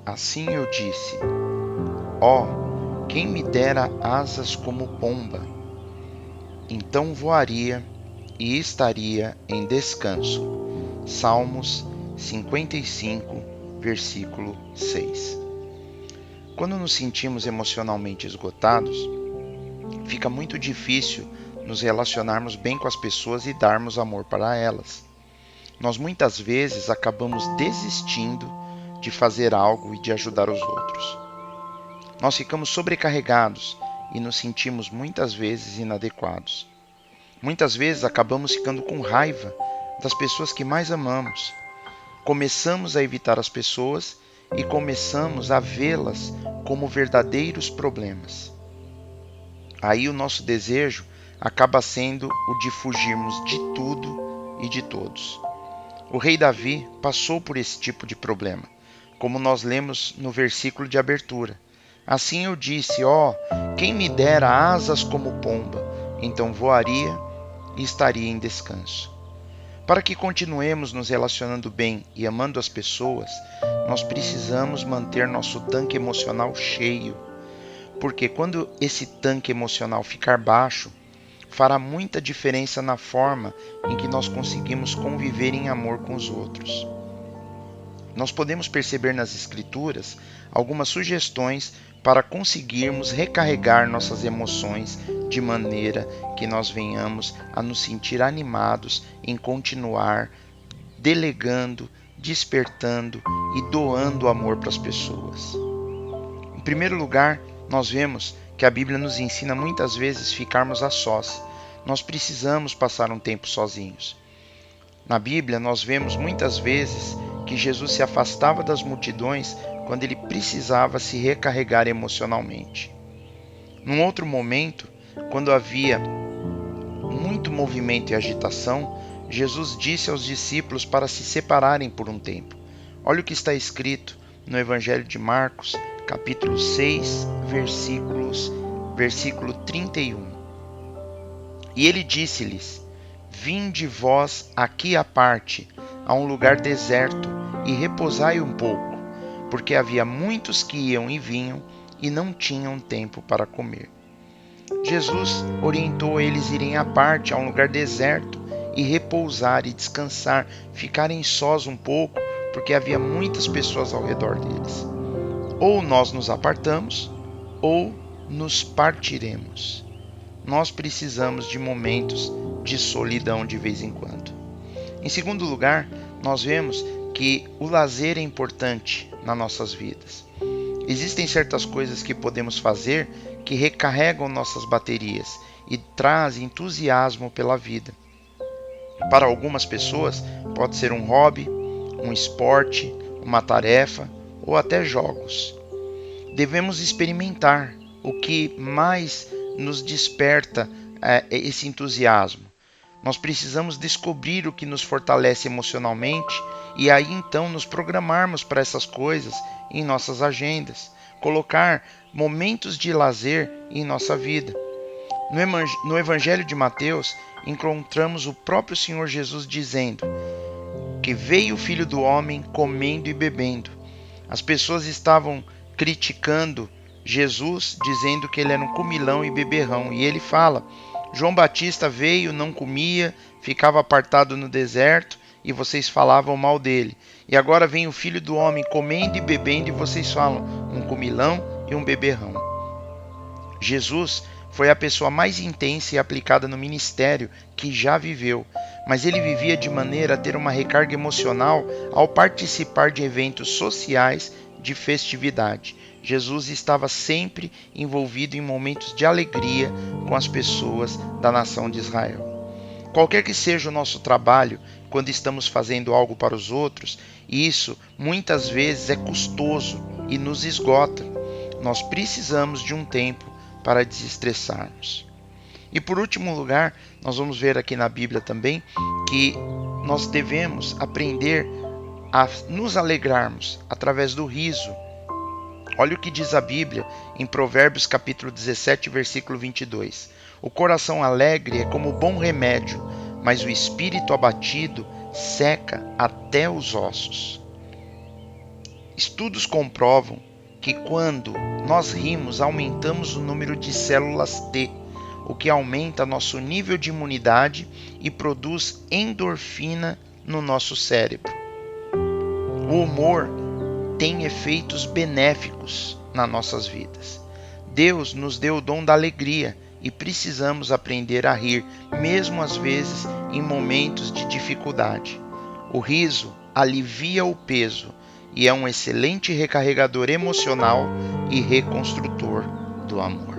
Assim eu disse: ó, quem me dera asas como pomba, então voaria e estaria em descanso. Salmos 55, versículo 6. Quando nos sentimos emocionalmente esgotados, fica muito difícil nos relacionarmos bem com as pessoas e darmos amor para elas. Nós muitas vezes acabamos desistindo de fazer algo e de ajudar os outros. Nós ficamos sobrecarregados e nos sentimos muitas vezes inadequados. Muitas vezes acabamos ficando com raiva das pessoas que mais amamos. Começamos a evitar as pessoas e começamos a vê-las como verdadeiros problemas. Aí o nosso desejo acaba sendo o de fugirmos de tudo e de todos. O rei Davi passou por esse tipo de problema, como nós lemos no versículo de abertura. Assim eu disse: ó, quem me dera asas como pomba, então voaria e estaria em descanso. Para que continuemos nos relacionando bem e amando as pessoas, nós precisamos manter nosso tanque emocional cheio, porque quando esse tanque emocional ficar baixo, fará muita diferença na forma em que nós conseguimos conviver em amor com os outros. Nós podemos perceber nas Escrituras algumas sugestões para conseguirmos recarregar nossas emoções de maneira que nós venhamos a nos sentir animados em continuar delegando, despertando e doando amor para as pessoas. Em primeiro lugar, nós vemos que a Bíblia nos ensina muitas vezes ficarmos a sós. Nós precisamos passar um tempo sozinhos. Na Bíblia, nós vemos muitas vezes que Jesus se afastava das multidões quando ele precisava se recarregar emocionalmente. Num outro momento, quando havia muito movimento e agitação, Jesus disse aos discípulos para se separarem por um tempo. Olha o que está escrito no Evangelho de Marcos, capítulo 6, versículo 31. E ele disse-lhes: vinde vós aqui à parte, a um lugar deserto, e repousai um pouco, porque havia muitos que iam e vinham e não tinham tempo para comer. Jesus orientou eles irem à parte, a um lugar deserto, e repousar e descansar, ficarem sós um pouco, porque havia muitas pessoas ao redor deles. Ou nós nos apartamos, ou nos partiremos. Nós precisamos de momentos de solidão de vez em quando. Em segundo lugar, nós vemos que o lazer é importante nas nossas vidas. Existem certas coisas que podemos fazer que recarregam nossas baterias e trazem entusiasmo pela vida. Para algumas pessoas, pode ser um hobby, um esporte, uma tarefa ou até jogos. Devemos experimentar o que mais nos desperta esse entusiasmo. Nós precisamos descobrir o que nos fortalece emocionalmente e aí então nos programarmos para essas coisas em nossas agendas, colocar momentos de lazer em nossa vida. No Evangelho de Mateus, encontramos o próprio Senhor Jesus dizendo que veio o Filho do Homem comendo e bebendo. As pessoas estavam criticando Jesus, dizendo que ele era um comilão e beberrão. E ele fala: João Batista veio, não comia, ficava apartado no deserto e vocês falavam mal dele. E agora vem o Filho do Homem comendo e bebendo e vocês falam um comilão e um beberrão. Jesus foi a pessoa mais intensa e aplicada no ministério que já viveu, mas ele vivia de maneira a ter uma recarga emocional ao participar de eventos sociais de festividade. Jesus estava sempre envolvido em momentos de alegria com as pessoas da nação de Israel. Qualquer que seja o nosso trabalho, quando estamos fazendo algo para os outros, isso muitas vezes é custoso e nos esgota. Nós precisamos de um tempo para desestressarmos. E por último lugar, nós vamos ver aqui na Bíblia também que nós devemos aprender a nos alegrarmos através do riso. Olha o que diz a Bíblia em Provérbios capítulo 17, versículo 22. O coração alegre é como bom remédio, mas o espírito abatido seca até os ossos. Estudos comprovam que quando nós rimos, aumentamos o número de células T, o que aumenta nosso nível de imunidade e produz endorfina no nosso cérebro. O humor tem efeitos benéficos nas nossas vidas. Deus nos deu o dom da alegria e precisamos aprender a rir, mesmo às vezes em momentos de dificuldade. O riso alivia o peso e é um excelente recarregador emocional e reconstrutor do amor.